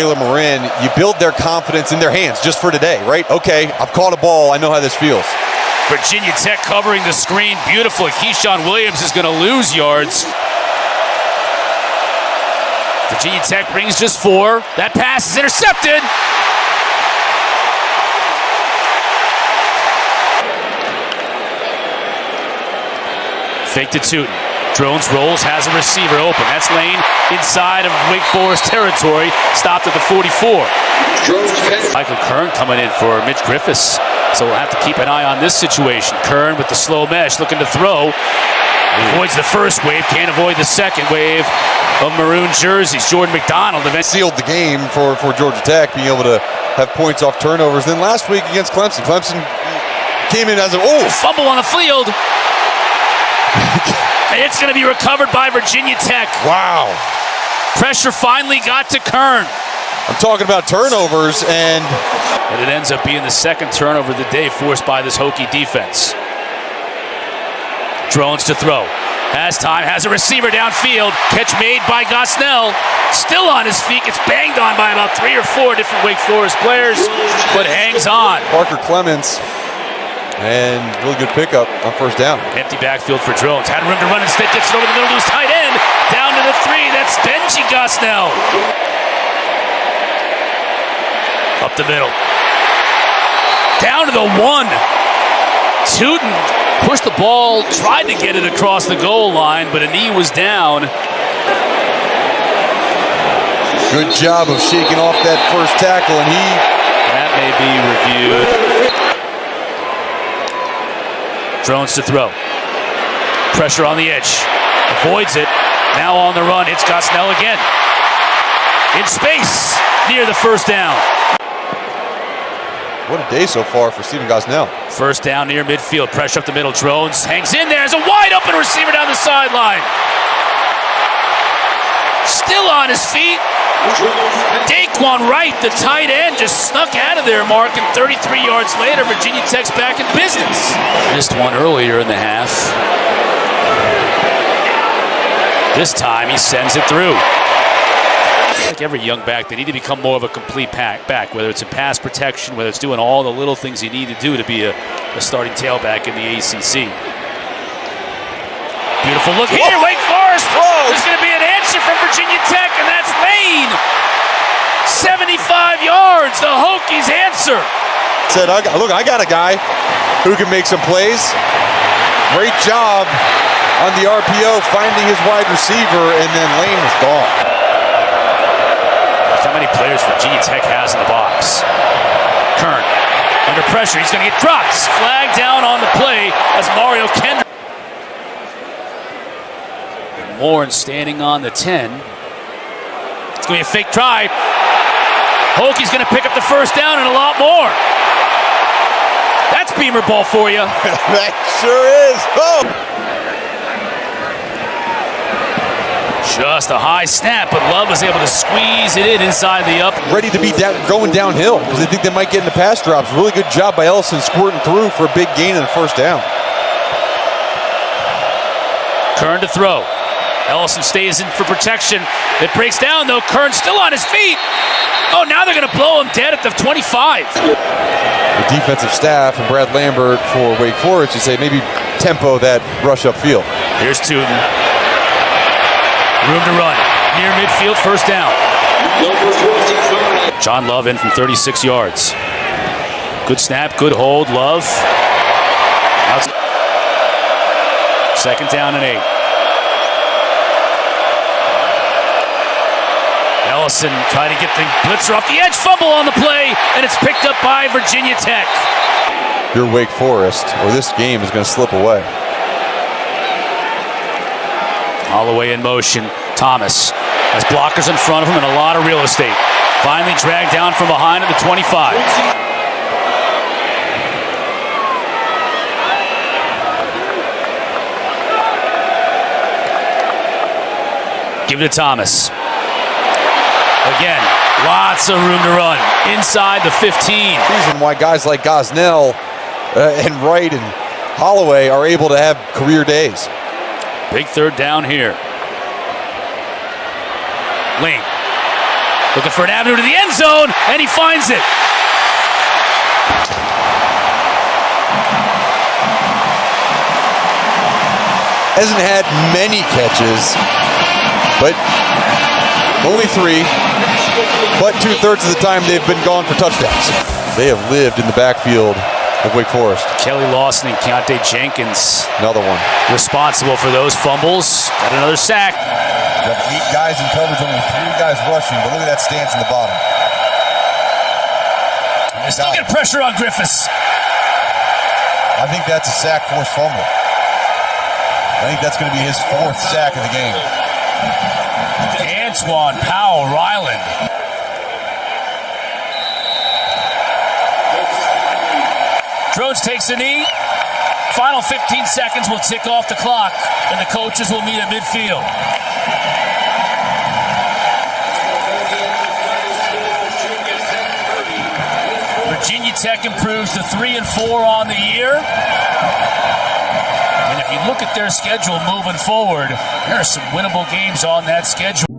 Caleb Marin, you build their confidence in their hands just for today, right? Okay, I've caught a ball. I know how this feels. Virginia Tech covering the screen beautifully. Keyshawn Williams is going to lose yards. Virginia Tech brings just 4. That pass is intercepted. Fake to Tootin. Drones rolls, has a receiver open. That's lane inside of Wake Forest territory. Stopped at the 44. Michael Kern coming in for Mitch Griffiths. So we'll have to keep an eye on this situation. Kern with the slow mesh looking to throw. Avoids the first wave, can't avoid the second wave of maroon jerseys. Jordan McDonald sealed the game for Georgia Tech, being able to have points off turnovers. Then last week against Clemson, came in as a fumble on the field. And it's going to be recovered by Virginia Tech. Wow. Pressure finally got to Kern. I'm talking about turnovers, and it ends up being the second turnover of the day forced by this Hokie defense. Drones to throw. Has time, has a receiver downfield. Catch made by Gosnell. Still on his feet, gets banged on by about 3 or 4 different Wake Forest players, but hangs on. Parker Clements, and really good pickup on first down. Empty backfield for Drones. Had room to run, instead gets it over the middle to his tight end. Down to the 3, that's Benji Gosnell. Up the middle. Down to the 1. Tootin pushed the ball, tried to get it across the goal line, but a knee was down. Good job of shaking off that first tackle, and that may be reviewed. Drones to throw. Pressure on the edge. Avoids it. Now on the run. It's Gosnell again. In space near the first down. What a day so far for Stephen Gosnell. First down near midfield. Pressure up the middle. Drones hangs in there. There's a wide open receiver down the sideline. Still on his feet. Daquan Wright, the tight end, just snuck out of there, Mark, and 33 yards later, Virginia Tech's back in business. Missed one earlier in the half. This time he sends it through. Like every young back, they need to become more of a complete back, whether it's in pass protection, whether it's doing all the little things you need to do to be a starting tailback in the ACC. Beautiful look here, Wake Forest. There's going to be an answer from Virginia Tech, and that's Lane. 75 yards, the Hokies answer. Said, look, I got a guy who can make some plays. Great job on the RPO, finding his wide receiver, and then Lane was gone. How many players Virginia Tech has in the box. Kern under pressure. He's going to get dropped. Flag down on the play as Mario Kendrick. Warren standing on the 10. It's going to be a fake try. Hokie's going to pick up the first down and a lot more. That's Beamer ball for you. That sure is. Oh! Just a high snap, but Love was able to squeeze it in inside the up. Ready to be going downhill because they think they might get into pass drops. Really good job by Ellison squirting through for a big gain in the first down. Kern to throw. Ellison stays in for protection. It breaks down though. Kern still on his feet. Oh, now they're going to blow him dead at the 25. The defensive staff and Brad Lambert for Wake Forest, you say maybe tempo that rush upfield. Here's Tootin. Room to run. Near midfield, first down. John Love in from 36 yards. Good snap, good hold. Love. Second down and 8. Ellison trying to get the blitzer off the edge. Fumble on the play, and it's picked up by Virginia Tech. You're Wake Forest, or this game is going to slip away. Holloway in motion. Thomas has blockers in front of him and a lot of real estate. Finally dragged down from behind at the 25. Give it to Thomas. Again, lots of room to run inside the 15. Reason why guys like Gosnell and Wright and Holloway are able to have career days. Big third down here. Lane Looking for an avenue to the end zone, and he finds it. Hasn't had many catches, but only 3. But 2/3 of the time they've been gone for touchdowns. They have lived in the backfield of Wake Forest. Kelly Lawson and Keontae Jenkins. Another one. Responsible for those fumbles. Got another sack. Got 8 guys in coverage, only 3 guys rushing, but look at that stance in the bottom. And they still get pressure on Griffiths. I think that's a sack forced fumble. I think that's going to be his 4th sack of the game. Antoine Powell-Ryland. Drones takes a knee. Final 15 seconds will tick off the clock, and the coaches will meet at midfield. Virginia Tech improves to 3-4 on the year. And if you look at their schedule moving forward, there are some winnable games on that schedule.